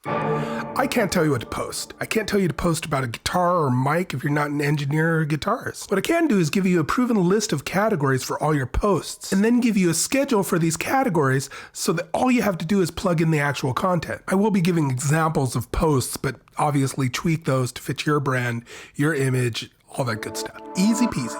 I can't tell you what to post. I can't tell you to post about a guitar or mic if you're not an engineer or guitarist. What I can do is give you a proven list of categories for all your posts, and then give you a schedule for these categories so that all you have to do is plug in the actual content. I will be giving examples of posts, but obviously tweak those to fit your brand, your image, all that good stuff. Easy peasy.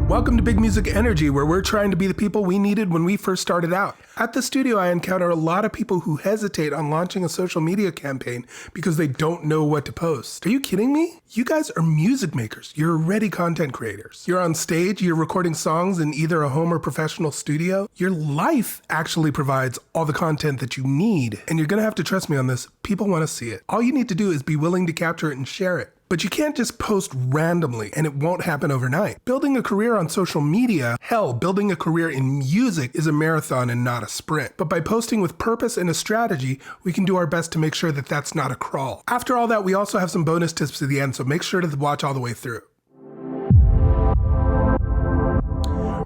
Welcome to Big Music Energy, where we're trying to be the people we needed when we first started out. At the studio, I encounter a lot of people who hesitate on launching a social media campaign because they don't know what to post. Are you kidding me? You guys are music makers. You're already content creators. You're on stage, you're recording songs in either a home or professional studio. Your life actually provides all the content that you need, and you're gonna have to trust me on this. People wanna see it. All you need to do is be willing to capture it and share it. But you can't just post randomly, and it won't happen overnight. Building a career on social media, hell, building a career in music is a marathon and not a sprint. But by posting with purpose and a strategy, we can do our best to make sure that that's not a crawl. After all that, we also have some bonus tips at the end, so make sure to watch all the way through.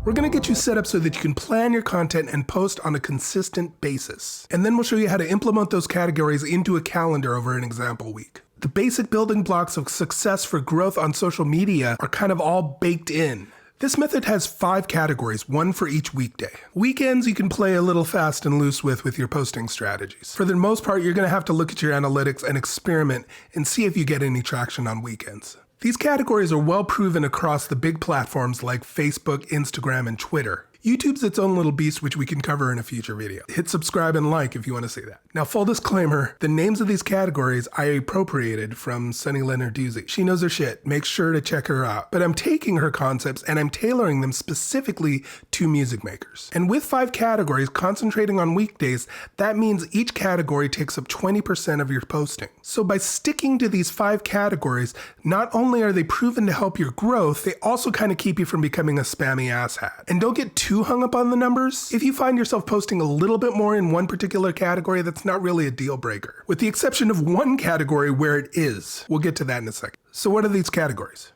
We're gonna get you set up so that you can plan your content and post on a consistent basis. And then we'll show you how to implement those categories into a calendar over an example week. The basic building blocks of success for growth on social media are kind of all baked in. This method has 5 categories, one for each weekday. Weekends you can play a little fast and loose with your posting strategies. For the most part, you're gonna have to look at your analytics and experiment and see if you get any traction on weekends. These categories are well proven across the big platforms like Facebook, Instagram, and Twitter. YouTube's its own little beast, which we can cover in a future video. Hit subscribe and like if you want to see that. Now, full disclaimer, the names of these categories I appropriated from Sunny Lenarduzzi. She knows her shit. Make sure to check her out. But I'm taking her concepts and I'm tailoring them specifically to music makers. And with 5 categories concentrating on weekdays, that means each category takes up 20% of your posting. So by sticking to these 5 categories, not only are they proven to help your growth, they also kind of keep you from becoming a spammy asshat. And don't get too hung up on the numbers. If you find yourself posting a little bit more in one particular category, that's not really a deal breaker. With the exception of one category where it is. We'll get to that in a second. So what are these categories?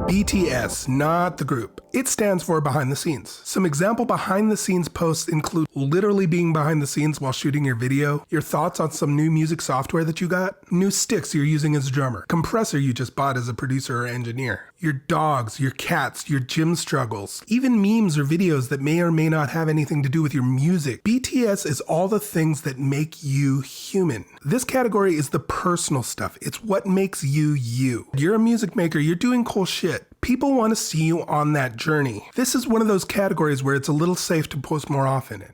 BTS, not the group. It stands for behind the scenes. Some example behind the scenes posts include literally being behind the scenes while shooting your video, your thoughts on some new music software that you got, new sticks you're using as a drummer, compressor you just bought as a producer or engineer, your dogs, your cats, your gym struggles, even memes or videos that may or may not have anything to do with your music. BTS is all the things that make you human. This category is the personal stuff. It's what makes you you. You're a music maker, you're doing cool shit. People want to see you on that journey. This is one of those categories where it's a little safe to post more often in.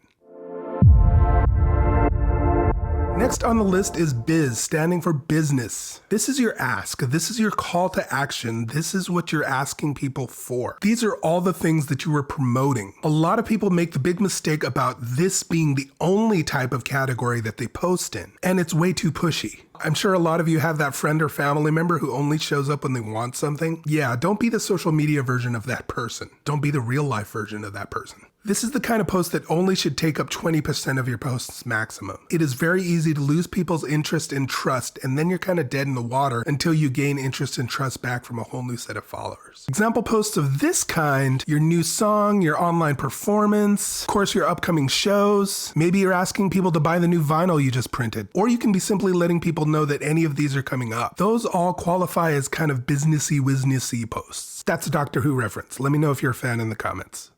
Next on the list is biz, standing for business. This is your ask. This is your call to action. This is what you're asking people for. These are all the things that you are promoting. A lot of people make the big mistake about this being the only type of category that they post in, and it's way too pushy. I'm sure a lot of you have that friend or family member who only shows up when they want something. Yeah, don't be the social media version of that person. Don't be the real life version of that person. This is the kind of post that only should take up 20% of your posts maximum. It is very easy to lose people's interest and trust, and then you're kind of dead in the water until you gain interest and trust back from a whole new set of followers. Example posts of this kind: your new song, your online performance, of course your upcoming shows. Maybe you're asking people to buy the new vinyl you just printed, or you can be simply letting people know that any of these are coming up. Those all qualify as kind of businessy posts. That's a Doctor Who reference. Let me know if you're a fan in the comments.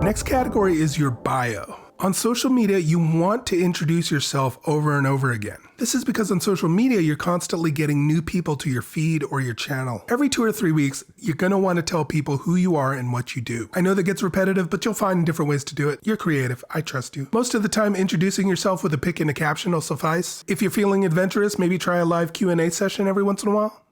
Next category is your bio. On social media, you want to introduce yourself over and over again. This is because on social media, you're constantly getting new people to your feed or your channel. Every 2 or 3 weeks, you're gonna wanna tell people who you are and what you do. I know that gets repetitive, but you'll find different ways to do it. You're creative, I trust you. Most of the time, introducing yourself with a pic and a caption will suffice. If you're feeling adventurous, maybe try a live Q&A session every once in a while.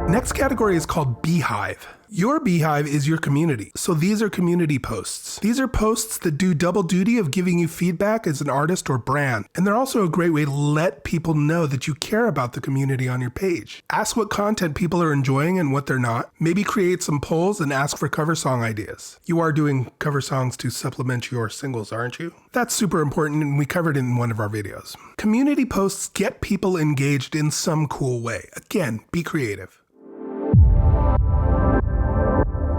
Next category is called BEEHIVE. Your Beehive is your community, so these are community posts. These are posts that do double duty of giving you feedback as an artist or brand, and they're also a great way to let people know that you care about the community on your page. Ask what content people are enjoying and what they're not. Maybe create some polls and ask for cover song ideas. You are doing cover songs to supplement your singles, aren't you? That's super important, and we covered it in one of our videos. Community posts get people engaged in some cool way. Again, be creative.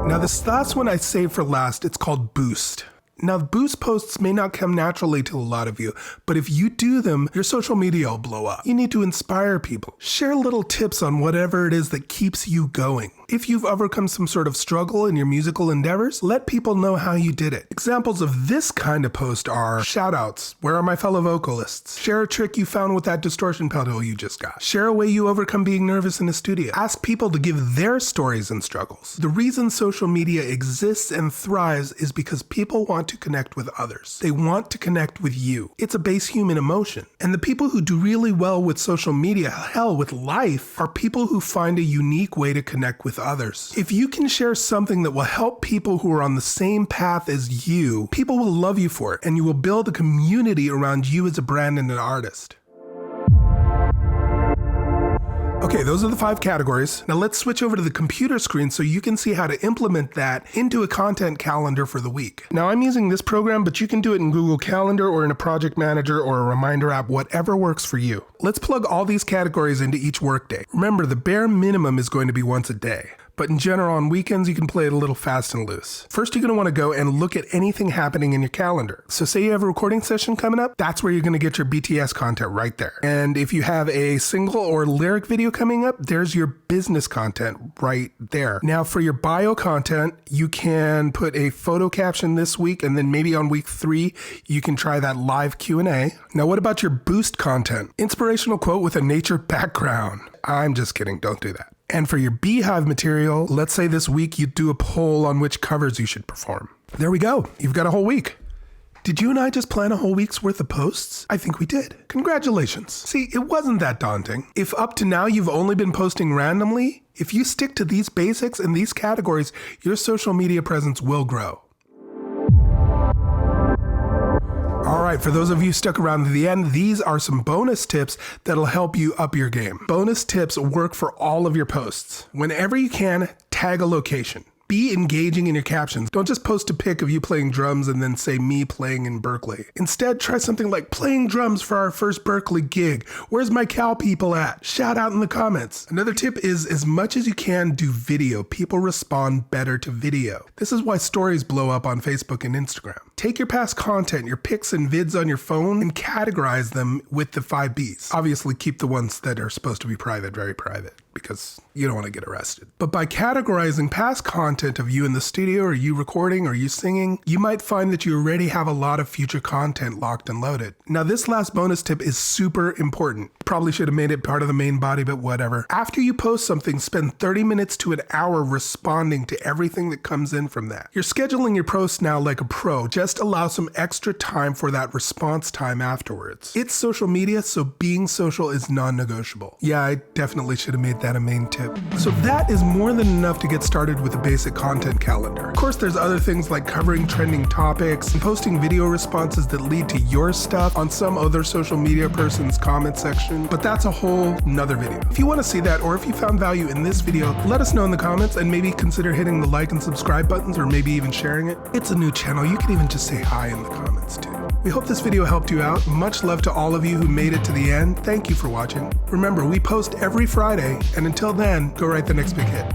Now this last one I saved for last, it's called Boost. Now Boost posts may not come naturally to a lot of you, but if you do them, your social media will blow up. You need to inspire people. Share little tips on whatever it is that keeps you going. If you've overcome some sort of struggle in your musical endeavors, let people know how you did it. Examples of this kind of post are shoutouts. Where are my fellow vocalists? Share a trick you found with that distortion pedal you just got. Share a way you overcome being nervous in a studio. Ask people to give their stories and struggles. The reason social media exists and thrives is because people want to connect with others. They want to connect with you. It's a base human emotion. And the people who do really well with social media, hell, with life, are people who find a unique way to connect with others. If you can share something that will help people who are on the same path as you, people will love you for it, and you will build a community around you as a brand and an artist. Okay, those are the 5 categories. Now let's switch over to the computer screen so you can see how to implement that into a content calendar for the week. Now I'm using this program, but you can do it in Google Calendar or in a project manager or a reminder app, whatever works for you. Let's plug all these categories into each workday. Remember, the bare minimum is going to be once a day. But in general, on weekends, you can play it a little fast and loose. First, you're going to want to go and look at anything happening in your calendar. So say you have a recording session coming up, that's where you're going to get your BTS content right there. And if you have a single or lyric video coming up, there's your business content right there. Now for your bio content, you can put a photo caption this week, and then maybe on week 3, you can try that live Q&A. Now what about your boost content? Inspirational quote with a nature background. I'm just kidding, don't do that. And for your Beehive material, let's say this week you do a poll on which covers you should perform. There we go. You've got a whole week. Did you and I just plan a whole week's worth of posts? I think we did. Congratulations. See, it wasn't that daunting. If up to now you've only been posting randomly, if you stick to these basics and these categories, your social media presence will grow. All right, for those of you stuck around to the end, these are some bonus tips that'll help you up your game. Bonus tips work for all of your posts. Whenever you can, tag a location. Be engaging in your captions. Don't just post a pic of you playing drums and then say me playing in Berkeley. Instead, try something like playing drums for our first Berkeley gig. Where's my Cal people at? Shout out in the comments. Another tip is, as much as you can, do video. People respond better to video. This is why stories blow up on Facebook and Instagram. Take your past content, your pics and vids on your phone, and categorize them with the 5 Bs. Obviously, keep the ones that are supposed to be private, very private, because you don't want to get arrested. But by categorizing past content of you in the studio, or you recording, or you singing, you might find that you already have a lot of future content locked and loaded. Now, this last bonus tip is super important. Probably should have made it part of the main body, but whatever. After you post something, spend 30 minutes to an hour responding to everything that comes in from that. You're scheduling your posts now like a pro. Just allow some extra time for that response time afterwards. It's social media, so being social is non-negotiable. Yeah, I definitely should have made that a main tip. So that is more than enough to get started with a basic content calendar. Of course, there's other things like covering trending topics and posting video responses that lead to your stuff on some other social media person's comment section, but that's a whole nother video. If you want to see that, or if you found value in this video, let us know in the comments, and maybe consider hitting the like and subscribe buttons, or maybe even sharing it. It's a new channel. You can even just say hi in the comments too. We hope this video helped you out. Much love to all of you who made it to the end. Thank you for watching. Remember, we post every Friday, and until then, go write the next big hit.